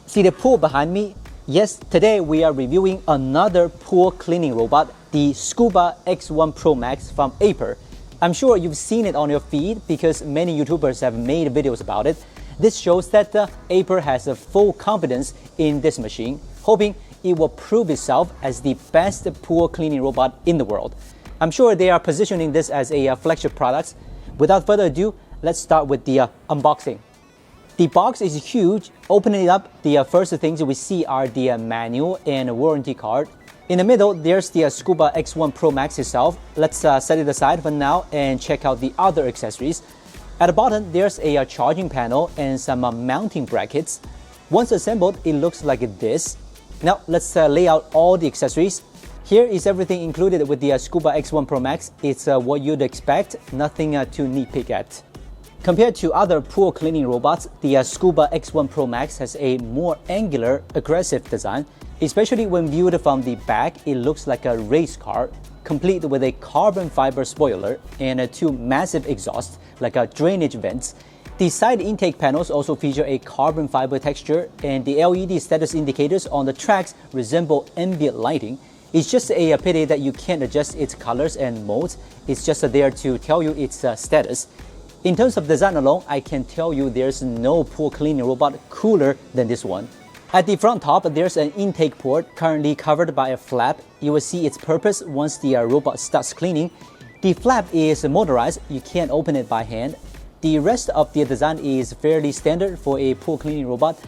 See the pool behind me? Yes, today we are reviewing another pool cleaning robot, the Scuba X1 Pro Max from Aiper. I'm sure you've seen it on your feed because many YouTubers have made videos about it. This shows that Aiper has a full confidence in this machine, hoping it will prove itself as the best pool cleaning robot in the world. I'm sure they are positioning this as a flagship product. Without further ado, let's start with the unboxing. The box is huge. Opening it up, the first things we see are the manual and warranty card. In the middle, there's the Scuba X1 Pro Max itself. Let's set it aside for now and check out the other accessories. At the bottom, there's a charging panel and some mounting brackets. Once assembled, it looks like this. Now, let's lay out all the accessories. Here is everything included with the Scuba X1 Pro Max. It's what you'd expect, nothing to nitpick at. Compared to other pool cleaning robots, the Scuba X1 Pro Max has a more angular, aggressive design. Especially when viewed from the back, it looks like a race car, complete with a carbon fiber spoiler and two massive exhausts like drainage vents. The side intake panels also feature a carbon fiber texture, and the LED status indicators on the tracks resemble ambient lighting. It's just a pity that you can't adjust its colors and modes. It's just there to tell you its status. In terms of design alone, I can tell you there's no pool cleaning robot cooler than this one. At the front top, there's an intake port currently covered by a flap. You will see its purpose once the robot starts cleaning. The flap is motorized, you can't open it by hand. The rest of the design is fairly standard for a pool cleaning robot.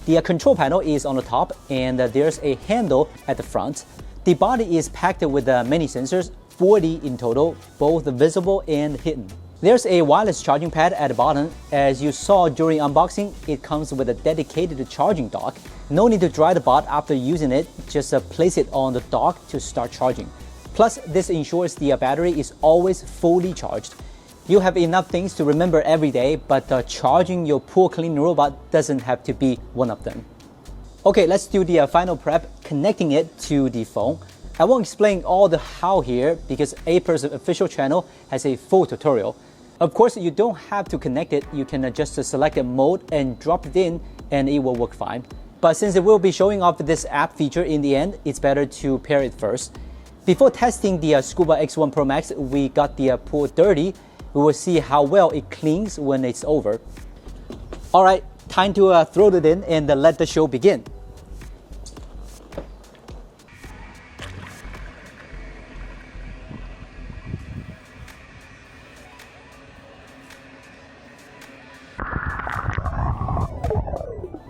The control panel is on the top and there's a handle at the front. The body is packed with many sensors, 40 in total, both visible and hidden. There's a wireless charging pad at the bottom. As you saw during unboxing, it comes with a dedicated charging dock. No need to dry the bot after using it, just place it on the dock to start charging. Plus, this ensures the battery is always fully charged. You have enough things to remember every day, but charging your pool cleaning robot doesn't have to be one of them. Okay, let's do the final prep, connecting it to the phone. I won't explain all the how here because Aiper's official channel has a full tutorial. Of course, you don't have to connect it. You can just select a mode and drop it in and it will work fine. But since it will be showing off this app feature in the end, it's better to pair it first. Before testing the Scuba X1 Pro Max, we got the pool dirty. We will see how well it cleans when it's over. Alright, time to throw it in and let the show begin.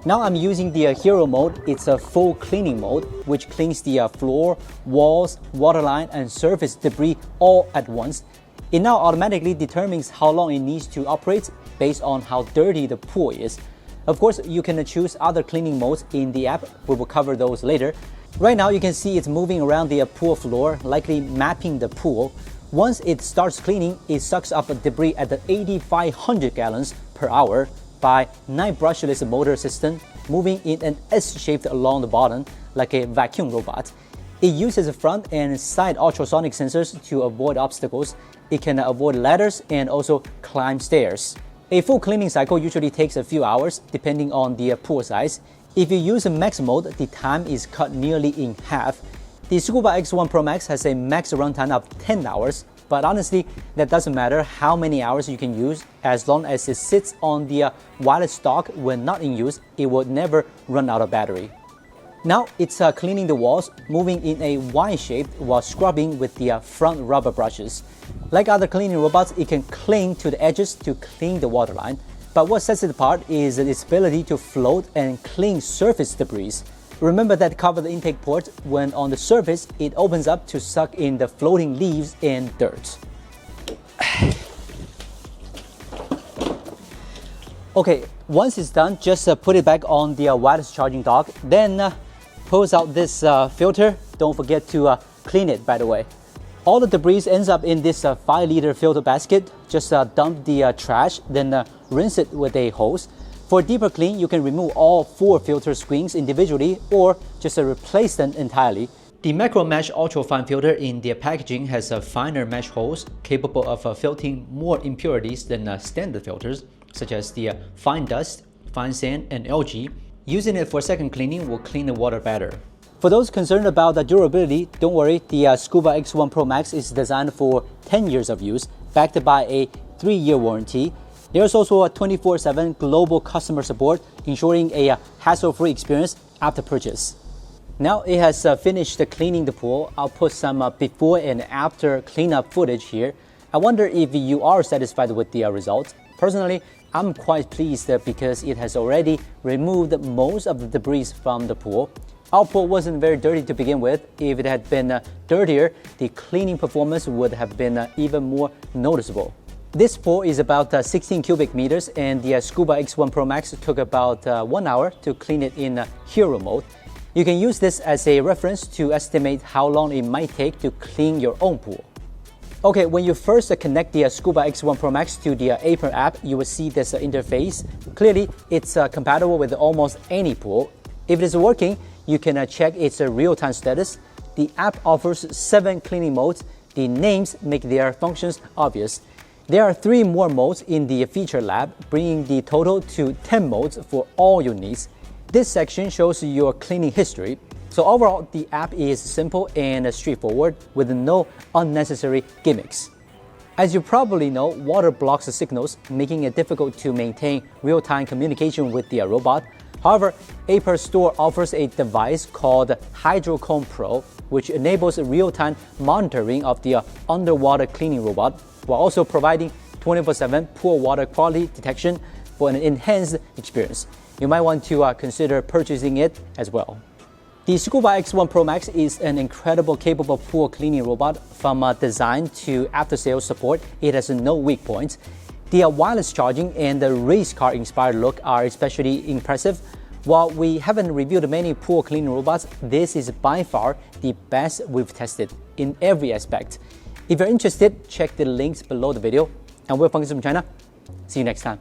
Now I'm using the Hero mode. It's a full cleaning mode, which cleans the floor, walls, waterline, and surface debris all at once. It now automatically determines how long it needs to operate based on how dirty the pool is. Of course, you can choose other cleaning modes in the app. We will cover those later. Right now, you can see it's moving around the pool floor, likely mapping the pool. Once it starts cleaning, it sucks up debris at the 8,500 gallons per hour by 9 brushless motor system, moving in an S-shaped along the bottom like a vacuum robot. It uses front and side ultrasonic sensors to avoid obstacles. It can avoid ladders and also climb stairs. A full cleaning cycle usually takes a few hours depending on the pool size. If you use max mode, the time is cut nearly in half. The Scuba X1 Pro Max has a max runtime of 10 hours. But honestly, that doesn't matter how many hours you can use. As long as it sits on the wireless dock when not in use, it will never run out of battery. Now it's cleaning the walls, moving in a Y shape while scrubbing with the front rubber brushes. Like other cleaning robots, it can cling to the edges to clean the waterline. But what sets it apart is its ability to float and clean surface debris. Remember that covered intake port, when on the surface, it opens up to suck in the floating leaves and dirt. Okay, once it's done, just put it back on the wireless charging dock. Then pulls out this filter. Don't forget to clean it, by the way. All the debris ends up in this 5-liter filter basket. Just dump the trash, then rinse it with a hose. For a deeper clean, you can remove all 4 filter screens individually or just replace them entirely. The Macro Mesh Ultra Fine filter in their packaging has a finer mesh holes capable of filtering more impurities than standard filters, such as the fine dust, fine sand, and algae. Using it for second cleaning will clean the water better. For those concerned about the durability, don't worry, the Scuba X1 Pro Max is designed for 10 years of use, backed by a 3-year warranty. There's also a 24/7 global customer support, ensuring a hassle-free experience after purchase. Now it has finished cleaning the pool. I'll put some before and after cleanup footage here. I wonder if you are satisfied with the result. Personally, I'm quite pleased because it has already removed most of the debris from the pool. Our pool wasn't very dirty to begin with. If it had been dirtier, the cleaning performance would have been even more noticeable. This pool is about 16 cubic meters, and the Scuba X1 Pro Max took about 1 hour to clean it in hero mode. You can use this as a reference to estimate how long it might take to clean your own pool. Okay, when you first connect the Scuba X1 Pro Max to the Aiper app, you will see this interface. Clearly, it's compatible with almost any pool. If it is working, you can check its real-time status. The app offers 7 cleaning modes. The names make their functions obvious. There are 3 more modes in the feature lab, bringing the total to 10 modes for all your needs. This section shows your cleaning history. So overall, the app is simple and straightforward with no unnecessary gimmicks. As you probably know, water blocks the signals, making it difficult to maintain real-time communication with the robot. However, Aiper Store offers a device called Hydrocomb Pro, which enables real-time monitoring of the underwater cleaning robot, while also providing 24/7 pool water quality detection for an enhanced experience. You might want to consider purchasing it as well. The Scuba X1 Pro Max is an incredible capable pool cleaning robot. From design to after-sales support, it has no weak points. The wireless charging and the race car inspired look are especially impressive. While we haven't reviewed many pool cleaning robots, this is by far the best we've tested in every aspect. If you're interested, check the links below the video. And we're from Gizmochina. See you next time.